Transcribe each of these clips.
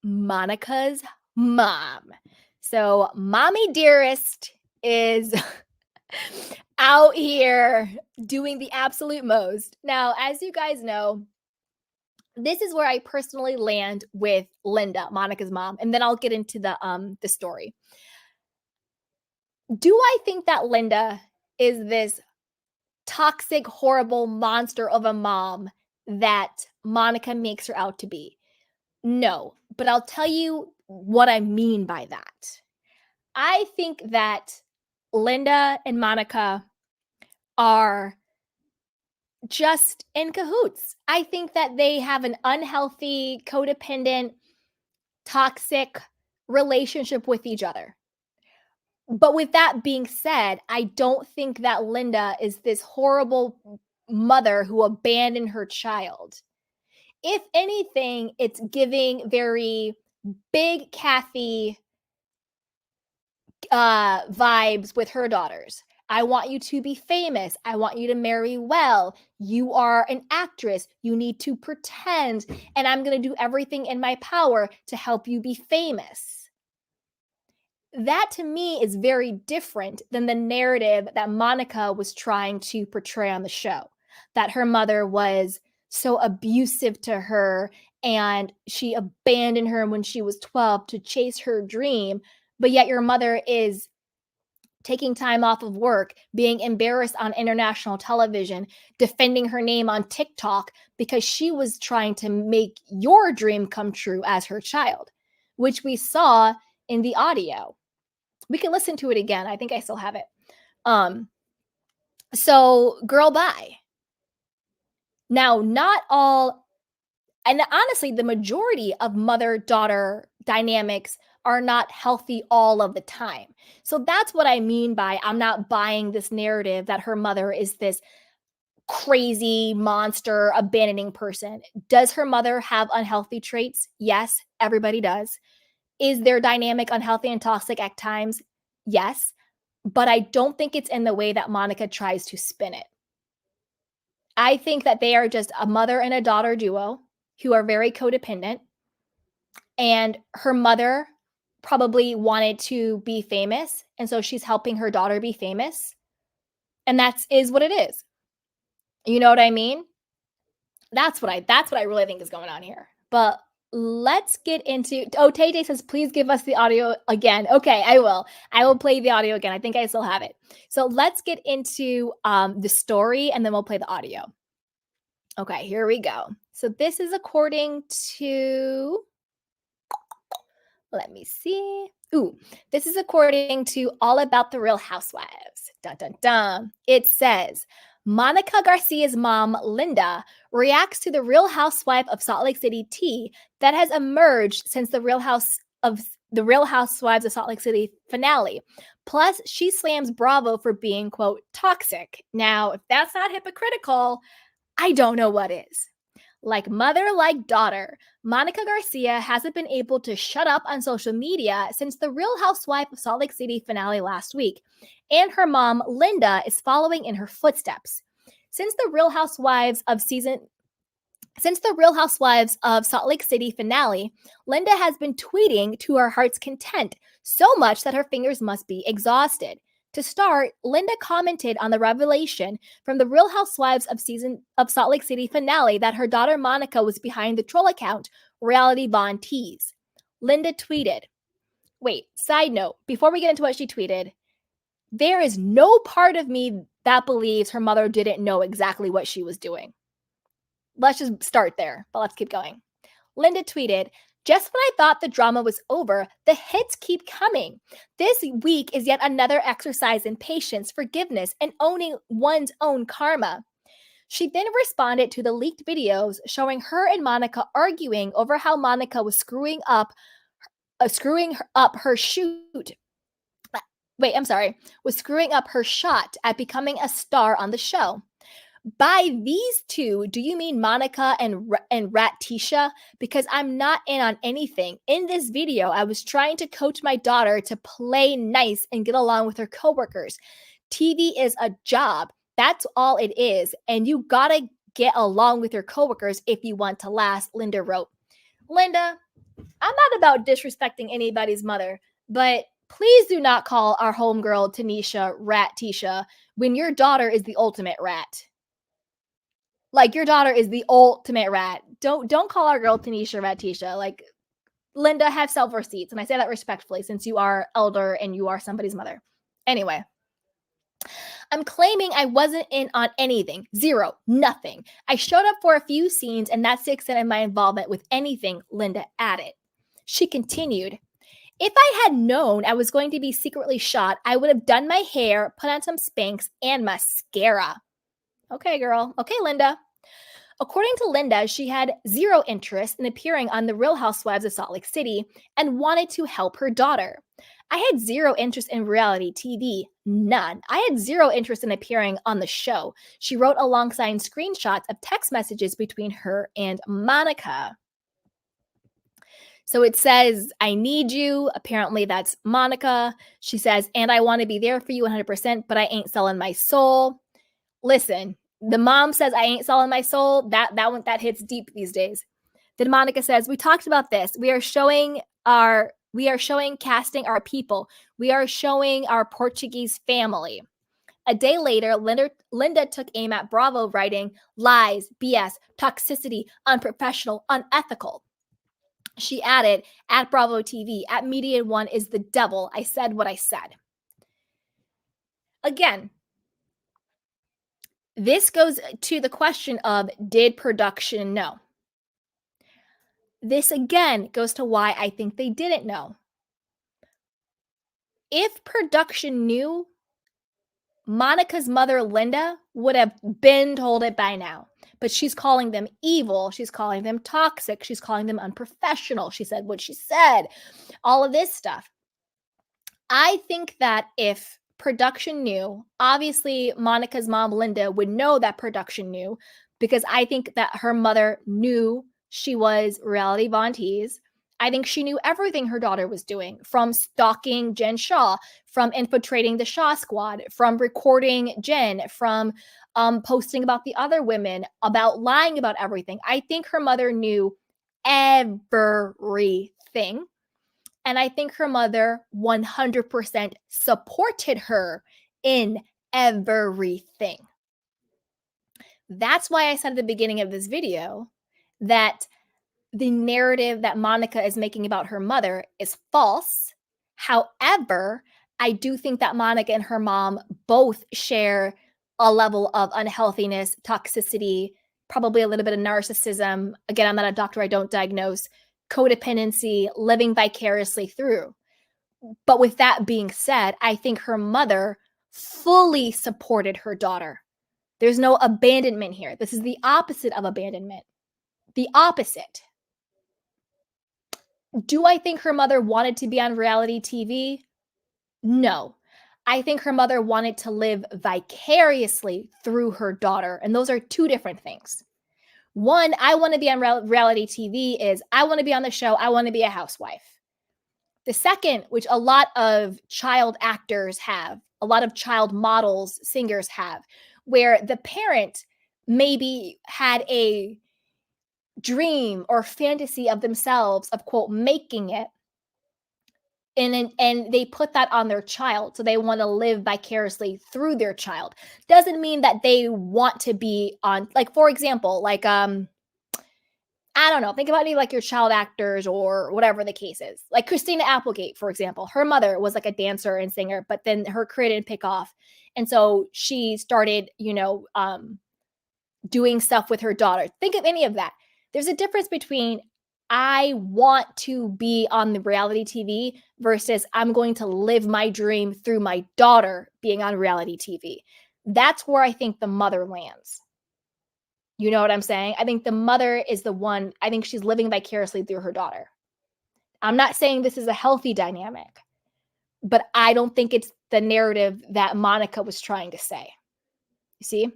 Monica's mom. So, Mommy Dearest is out here doing the absolute most. Now, as you guys know, this is where I personally land with Linda, Monica's mom, and then I'll get into the story. Do I think that Linda is this toxic, horrible monster of a mom that Monica makes her out to be? No, but I'll tell you what I mean by that. I think that Linda and Monica are just in cahoots. I think that they have an unhealthy, codependent, toxic relationship with each other. But with that being said, I don't think that Linda is this horrible mother who abandoned her child. If anything, it's giving very big Kathy vibes with her daughters. I want you to be famous. I want you to marry well. You are an actress. You need to pretend. And I'm going to do everything in my power to help you be famous. That to me is very different than the narrative that Monica was trying to portray on the show. That her mother was so abusive to her and she abandoned her when she was 12 to chase her dream. But yet your mother is taking time off of work, being embarrassed on international television, defending her name on TikTok because she was trying to make your dream come true as her child, which we saw in the audio. We can listen to it again. I think I still have it. So girl, bye. Now, not all, and honestly, the majority of mother-daughter dynamics are not healthy all of the time. So that's what I mean by I'm not buying this narrative that her mother is this crazy monster, abandoning person. Does her mother have unhealthy traits? Yes, everybody does. Is their dynamic unhealthy and toxic at times? Yes. But I don't think it's in the way that Monica tries to spin it. I think that they are just a mother and a daughter duo who are very codependent. And her mother probably wanted to be famous. And so she's helping her daughter be famous. And is what it is. You know what I mean? That's what I really think is going on here. But let's get into, Tay Tay says, please give us the audio again. Okay, I will play the audio again. I think I still have it. So let's get into the story and then we'll play the audio. Okay, here we go. So this is according to, let me see. This is according to All About the Real Housewives. Dun, dun, dun. It says, Monica Garcia's mom, Linda, reacts to the Real Housewife of Salt Lake City tea that has emerged since the Real Housewives of Salt Lake City finale. Plus, she slams Bravo for being, quote, toxic. Now, if that's not hypocritical, I don't know what is. Like mother, like daughter, Monica Garcia hasn't been able to shut up on social media since the Real Housewife of Salt Lake City finale last week. And her mom, Linda, is following in her footsteps. Since the Real Housewives of Salt Lake City finale, Linda has been tweeting to her heart's content, so much that her fingers must be exhausted. To start, Linda commented on the revelation from the Real Housewives of Salt Lake City finale that her daughter Monica was behind the troll account Reality Von Tease. Linda tweeted, side note, before we get into what she tweeted, there is no part of me that believes her mother didn't know exactly what she was doing. Let's just start there, but let's keep going. Linda tweeted, just when I thought the drama was over, the hits keep coming. This week is yet another exercise in patience, forgiveness, and owning one's own karma. She then responded to the leaked videos showing her and Monica arguing over how Monica was screwing up her shot at becoming a star on the show. By these two, do you mean Monica and Ratisha? Because I'm not in on anything. In this video, I was trying to coach my daughter to play nice and get along with her coworkers. TV is a job. That's all it is. And you gotta get along with your coworkers if you want to last, Linda wrote. Linda, I'm not about disrespecting anybody's mother, but please do not call our homegirl Tanisha Rat Tisha when your daughter is the ultimate rat. Like, your daughter is the ultimate rat. Don't call our girl Tanisha Rat Tisha. Like, Linda, have self-receipts. And I say that respectfully since you are elder and you are somebody's mother. Anyway, I'm claiming I wasn't in on anything. Zero. Nothing. I showed up for a few scenes, and that's the extent of my involvement with anything, Linda added. She continued, if I had known I was going to be secretly shot, I would have done my hair, put on some Spanx, and mascara. Okay, girl. Okay, Linda. According to Linda, she had zero interest in appearing on The Real Housewives of Salt Lake City and wanted to help her daughter. I had zero interest in reality TV. None. I had zero interest in appearing on the show. She wrote alongside screenshots of text messages between her and Monica. So it says, I need you. Apparently that's Monica. She says, and I want to be there for you 100%, but I ain't selling my soul. Listen, the mom says, I ain't selling my soul. That hits deep these days. Then Monica says, we talked about this. We are showing casting our people. We are showing our Portuguese family. A day later, Linda took aim at Bravo, writing lies, BS, toxicity, unprofessional, unethical. She added, at Bravo TV, at Media One is the devil. I said what I said. Again, this goes to the question of, did production know? This again goes to why I think they didn't know. If production knew, Monica's mother, Linda, would have been told it by now. But she's calling them evil. She's calling them toxic. She's calling them unprofessional. She said what she said. All of this stuff. I think that if production knew, obviously Monica's mom, Linda, would know that production knew, because I think that her mother knew she was reality Von Teese. I think she knew everything her daughter was doing, from stalking Jen Shaw, from infiltrating the Shaw Squad, from recording Jen, from posting about the other women, about lying about everything. I think her mother knew everything. And I think her mother 100% supported her in everything. That's why I said at the beginning of this video that the narrative that Monica is making about her mother is false. However, I do think that Monica and her mom both share a level of unhealthiness, toxicity, probably a little bit of narcissism. Again, I'm not a doctor, I don't diagnose. Codependency, living vicariously through. But with that being said, I think her mother fully supported her daughter. There's no abandonment here. This is the opposite of abandonment. The opposite. Do I think her mother wanted to be on reality TV? No. I think her mother wanted to live vicariously through her daughter. And those are two different things. One, I want to be on reality TV is I want to be on the show. I want to be a housewife. The second, which a lot of child actors have, a lot of child models, singers have, where the parent maybe had a dream or fantasy of themselves of, quote, making it. And they put that on their child. So they want to live vicariously through their child. Doesn't mean that they want to be on, like, for example, like, I don't know, think about any like your child actors or whatever the case is. Like Christina Applegate, for example, her mother was like a dancer and singer, but then her career didn't pick off. And so she started, doing stuff with her daughter. Think of any of that. There's a difference between I want to be on the reality TV versus I'm going to live my dream through my daughter being on reality TV. That's where I think the mother lands. You know what I'm saying? I think the mother is the one, I think she's living vicariously through her daughter. I'm not saying this is a healthy dynamic, but I don't think it's the narrative that Monica was trying to say. You see?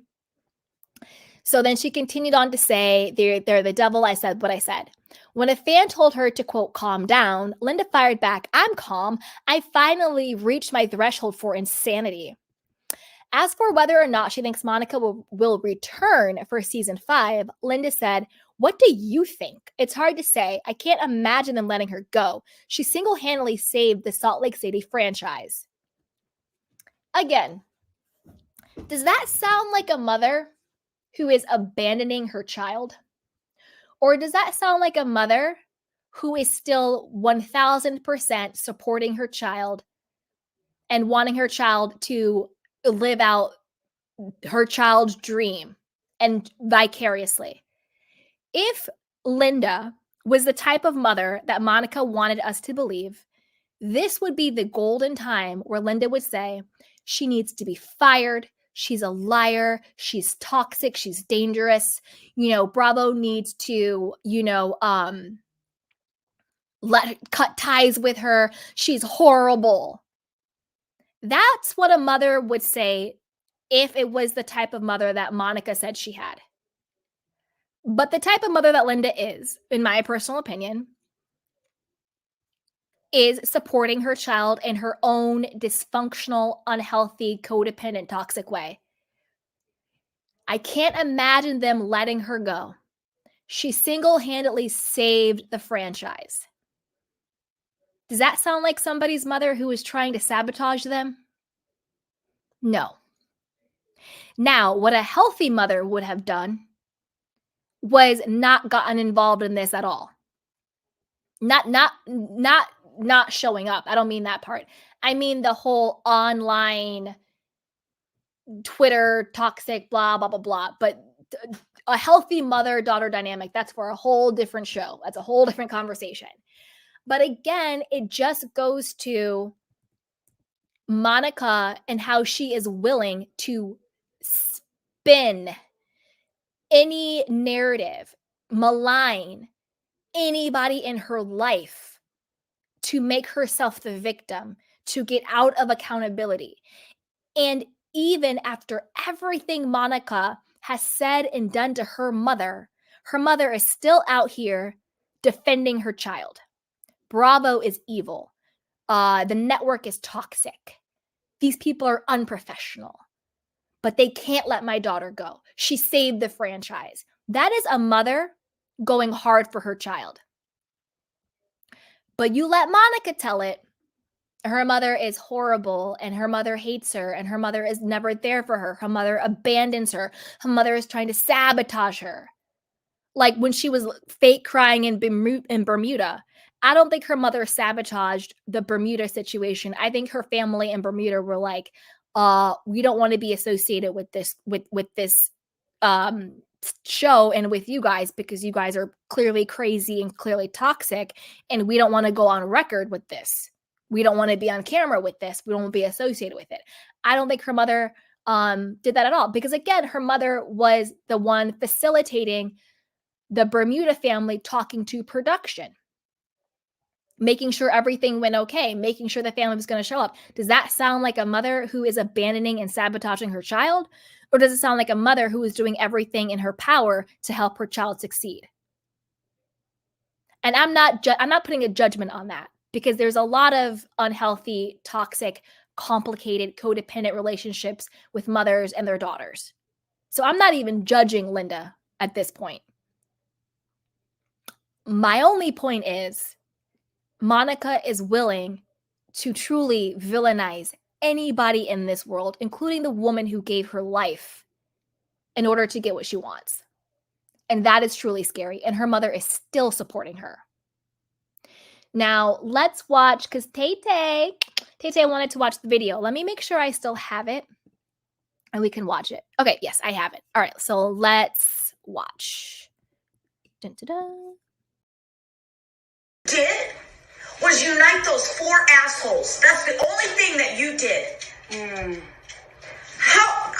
So then she continued on to say, they're the devil. I said what I said. When a fan told her to, quote, calm down, Linda fired back, I'm calm. I finally reached my threshold for insanity. As for whether or not she thinks Monica will return for season 5, Linda said, What do you think? It's hard to say. I can't imagine them letting her go. She single-handedly saved the Salt Lake City franchise. Again, does that sound like a mother who is abandoning her child? Or does that sound like a mother who is still 1000% supporting her child and wanting her child to live out her child's dream and vicariously? If Linda was the type of mother that Monica wanted us to believe, this would be the golden time where Linda would say, she needs to be fired. She's a liar. She's toxic. She's dangerous. Bravo needs to, cut ties with her. She's horrible. That's what a mother would say if it was the type of mother that Monica said she had. But the type of mother that Linda is, in my personal opinion, is supporting her child in her own dysfunctional, unhealthy, codependent, toxic way. I can't imagine them letting her go. She single-handedly saved the franchise. Does that sound like somebody's mother who is trying to sabotage them? No. Now, what a healthy mother would have done was not gotten involved in this at all. Not showing up. I don't mean that part. I mean the whole online Twitter toxic blah blah blah blah. But a healthy mother-daughter dynamic, that's for a whole different show. That's a whole different conversation. But again, it just goes to Monica and how she is willing to spin any narrative, malign anybody in her life to make herself the victim, to get out of accountability. And even after everything Monica has said and done to her mother is still out here defending her child. Bravo is evil. The network is toxic. These people are unprofessional. But they can't let my daughter go. She saved the franchise. That is a mother going hard for her child. But you let Monica tell it. Her mother is horrible and her mother hates her and her mother is never there for her. Her mother abandons her. Her mother is trying to sabotage her. Like when she was fake crying in Bermuda, I don't think her mother sabotaged the Bermuda situation. I think her family in Bermuda were like, we don't want to be associated with this, with this show and with you guys because you guys are clearly crazy and clearly toxic. And we don't want to go on record with this. We don't want to be on camera with this. We don't want to be associated with it. I don't think her mother did that at all because, again, her mother was the one facilitating the Bermuda family talking to production, making sure everything went okay, making sure the family was going to show up. Does that sound like a mother who is abandoning and sabotaging her child? Or does it sound like a mother who is doing everything in her power to help her child succeed? And I'm not putting a judgment on that because there's a lot of unhealthy, toxic, complicated, codependent relationships with mothers and their daughters. So I'm not even judging Linda at this point. My only point is Monica is willing to truly villainize anybody in this world, including the woman who gave her life in order to get what she wants. And that is truly scary. And her mother is still supporting her. Now, let's watch, because Tay wanted to watch the video. Let me make sure I still have it and we can watch it. Okay, yes, I have it. All right, so let's watch. Dun, dun, dun. Did was unite those four assholes. That's the only thing that you did. How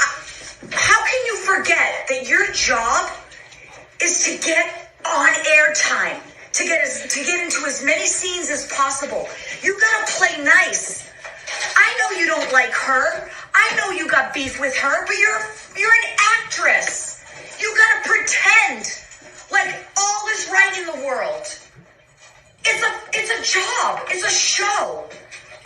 can you forget that your job is to get on air time, to get into as many scenes as possible? You gotta play nice. I know you don't like her. I know you got beef with her, but you're an actress. You gotta pretend like all is right in the world. It's a job. It's a show.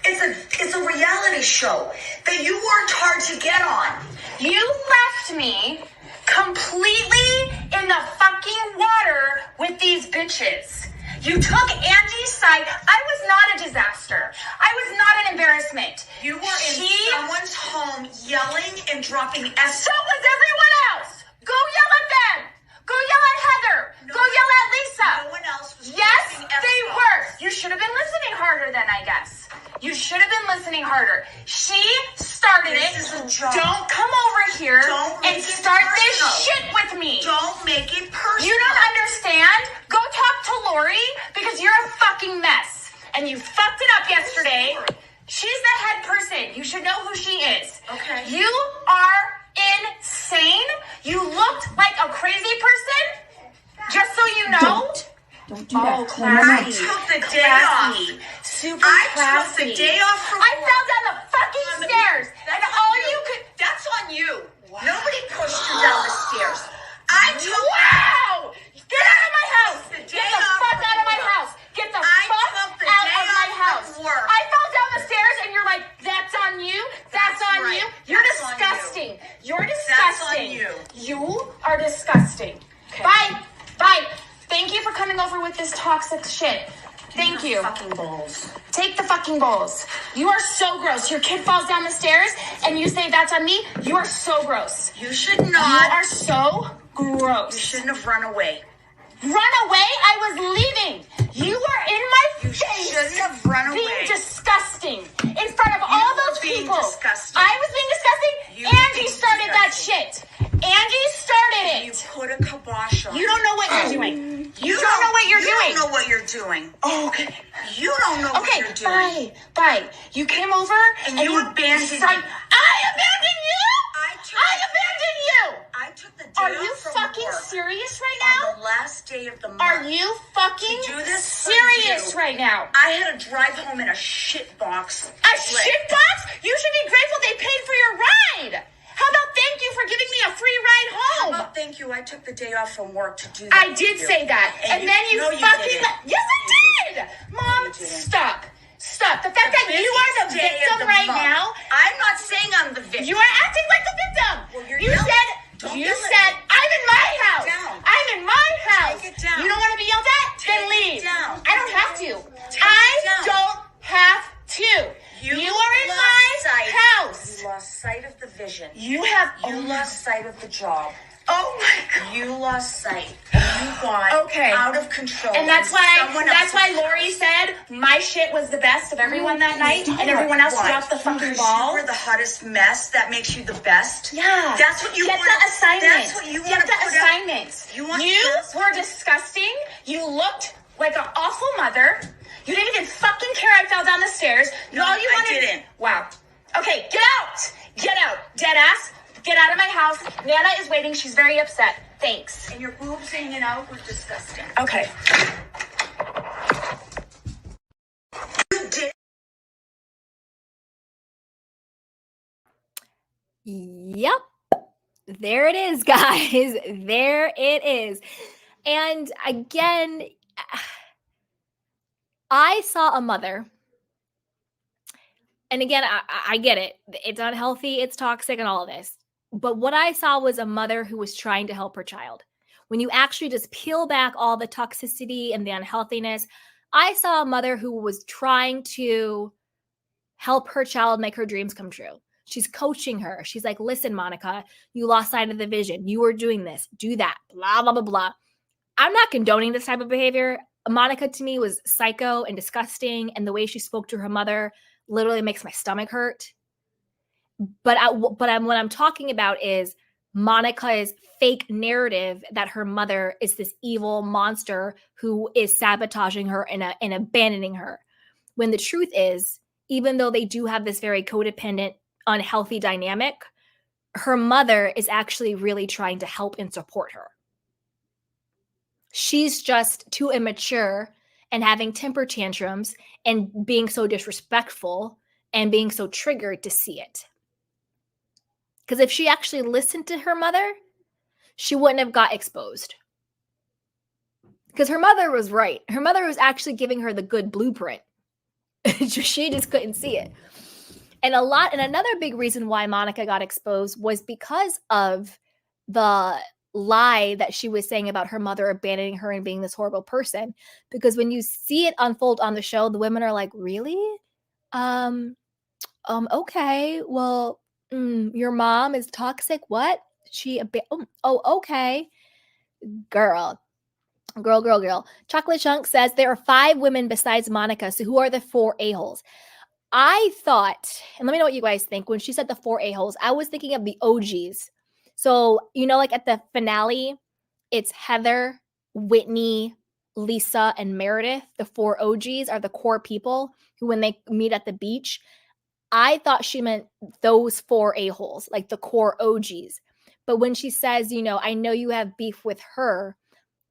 It's a reality show that you worked hard to get on. You left me completely in the fucking water with these bitches. You took Angie's side. I was not a disaster. I was not an embarrassment. You were in someone's home yelling and dropping S. So was everyone else. Go yell at them. Go yell at Heather. Go yell at Lisa. No one else was. Yes, they were. You should have been listening harder then, I guess. You should have been listening harder. She started it. This is a job. Don't come over here and start this shit with me. Don't make it personal. You don't understand? Go talk to Lori because you're a fucking mess. And you fucked it up yesterday. She's the head person. You should know who she is. Okay. You are insane. You looked like a crazy person. Just so you know. Don't do that. I took the day off. Super classy. Took the day off from I fell down the fucking stairs. And all you could... That's on you. Wow. Nobody pushed you down the stairs. I took... Wow! Get out of my house! Get the fuck out of my house! Get the fuck out of my house! I fell down the stairs and you're like, that's on you? That's on you? You're disgusting. You're disgusting. That's on you. You are disgusting. Bye. Bye. Thank you for coming over with this toxic shit. Thank you. Fucking bowls. Take the fucking bowls. You are so gross. Your kid falls down the stairs and you say that's on me. You are so gross. You should not. You are so gross. You shouldn't have run away. Run away? I was leaving. You were in my face. You shouldn't have run away. Being disgusting in front of all those people. Disgusting. I was being disgusting. Angie started that shit. Angie started it. You put a kibosh on. You don't know what you're doing. You don't know what you're doing. You don't know what you're doing. Oh, okay. You don't know what you're doing. Bye. You came over and you abandoned me. I abandoned you? I abandoned you. I took the day off. Are you fucking serious right now? On the last day of the month. Are you fucking serious right now? I had to drive home in a shit box. A shit box? You should be grateful they paid for your ride. How about thank you for giving me a free ride home? How about thank you? I took the day off from work to do that. I did say that. And then you fucking... Yes, I did. Mom, stop. Stop. The fact that you are the victim right now... I'm not saying I'm the victim. You are acting like the victim. Well, you said, I'm in my house. I'm in my house. Take it down. You don't want to be yelled at? Then leave. I don't have to. I don't have to. You are in my house. You lost sight of the vision. You lost sight of the job. Oh my God. You lost sight. You got out of control. And that's why Lori said my shit was the best of everyone that night and everyone else dropped the fucking ball. You were the hottest mess. That makes you the best. Yeah. That's what you want. Get the assignment. That's what you want. Get the assignment. You were disgusting. You looked like an awful mother. You didn't even fucking care I fell down the stairs. No, I didn't. Wow. Okay, get out. Get out. Dead ass. Get out of my house. Nana is waiting. She's very upset. Thanks. And your boobs hanging out were disgusting. Okay. Yep. There it is, guys. There it is. And again, I saw a mother, and again, I get it. It's unhealthy, it's toxic, and all of this. But what I saw was a mother who was trying to help her child. When you actually just peel back all the toxicity and the unhealthiness, I saw a mother who was trying to help her child make her dreams come true. She's coaching her. She's like, listen, Monica, you lost sight of the vision. You were doing this, do that, blah, blah, blah, blah. I'm not condoning this type of behavior. Monica to me was psycho and disgusting, and the way she spoke to her mother literally makes my stomach hurt. But what I'm talking about is Monica's fake narrative that her mother is this evil monster who is sabotaging her and abandoning her. When the truth is, even though they do have this very codependent, unhealthy dynamic, her mother is actually really trying to help and support her. She's just too immature and having temper tantrums and being so disrespectful and being so triggered to see it. Because if she actually listened to her mother, she wouldn't have got exposed. Because her mother was right. Her mother was actually giving her the good blueprint. She just couldn't see it. And another big reason why Monica got exposed was because of the lie that she was saying about her mother abandoning her and being this horrible person. Because when you see it unfold on the show, the women are like, really? Okay. Well, your mom is toxic. What? Okay. Girl. Girl. Chocolate Chunk says there are 5 women besides Monica. So who are the 4 a-holes? I thought, and let me know what you guys think. When she said the 4 a-holes, I was thinking of the OGs. So, like at the finale, it's Heather, Whitney, Lisa, and Meredith. The 4 OGs are the core people who, when they meet at the beach, I thought she meant those 4 a-holes, like the core OGs. But when she says, I know you have beef with her,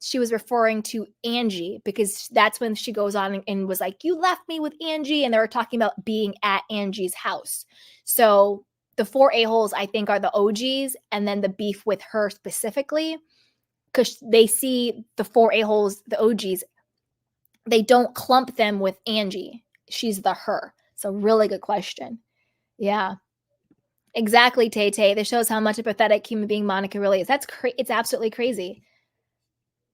she was referring to Angie, because that's when she goes on and was like, you left me with Angie. And they were talking about being at Angie's house. So the 4 a-holes, I think, are the OGs, and then the beef with her specifically, because they see the 4 a-holes, the OGs, they don't clump them with Angie. She's the her. So really good question. Yeah. Exactly, Tay. This shows how much a pathetic human being Monica really is. It's absolutely crazy.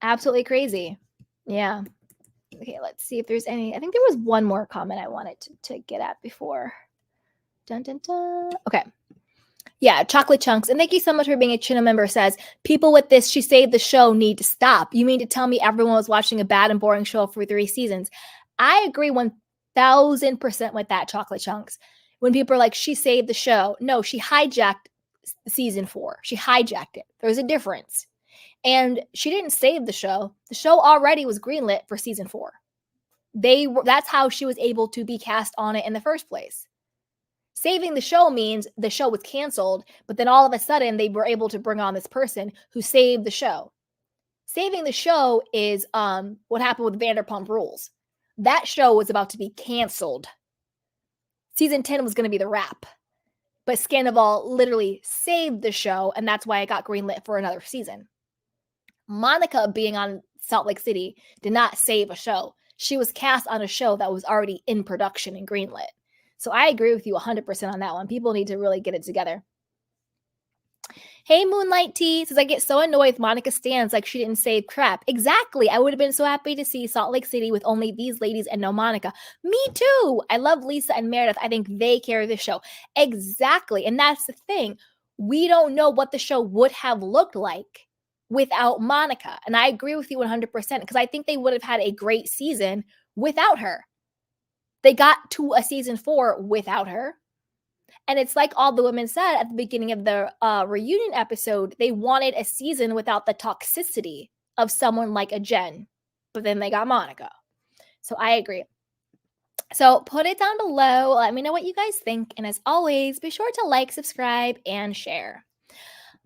Absolutely crazy. Yeah. Okay, let's see if there's any. I think there was one more comment I wanted to get at before. Dun, dun, dun. Okay. Yeah, Chocolate Chunks. And thank you so much for being a channel member. Says, people with this She Saved the Show need to stop. You mean to tell me everyone was watching a bad and boring show for 3 seasons? I agree 1000% with that, Chocolate Chunks. When people are like, she saved the show. No, she hijacked season 4. She hijacked it. There's a difference. And she didn't save the show. The show already was greenlit for season 4. That's how she was able to be cast on it in the first place. Saving the show means the show was canceled, but then all of a sudden they were able to bring on this person who saved the show. Saving the show is what happened with Vanderpump Rules. That show was about to be canceled. Season 10 was going to be the wrap. But Scandival literally saved the show, and that's why it got greenlit for another season. Monica being on Salt Lake City did not save a show. She was cast on a show that was already in production and greenlit. So I agree with you 100% on that one. People need to really get it together. Hey, Moonlight Tea says, I get so annoyed with Monica stands like she didn't save crap. Exactly. I would have been so happy to see Salt Lake City with only these ladies and no Monica. Me too. I love Lisa and Meredith. I think they carry the show. Exactly. And that's the thing. We don't know what the show would have looked like without Monica. And I agree with you 100% because I think they would have had a great season without her. They got to a season 4 without her. And it's like all the women said at the beginning of the reunion episode, they wanted a season without the toxicity of someone like a Jen. But then they got Monica. So I agree. So put it down below. Let me know what you guys think. And as always, be sure to like, subscribe, and share.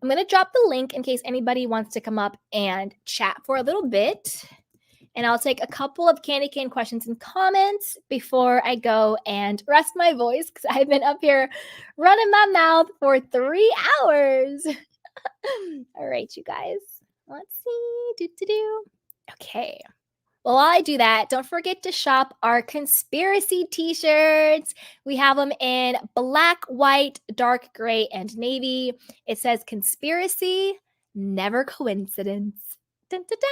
I'm going to drop the link in case anybody wants to come up and chat for a little bit. And I'll take a couple of candy cane questions and comments before I go and rest my voice because I've been up here running my mouth for 3 hours. All right, you guys. Let's see. Okay. Well, while I do that, don't forget to shop our conspiracy t-shirts. We have them in black, white, dark gray, and navy. It says conspiracy, never coincidence. Dun, dun, dun.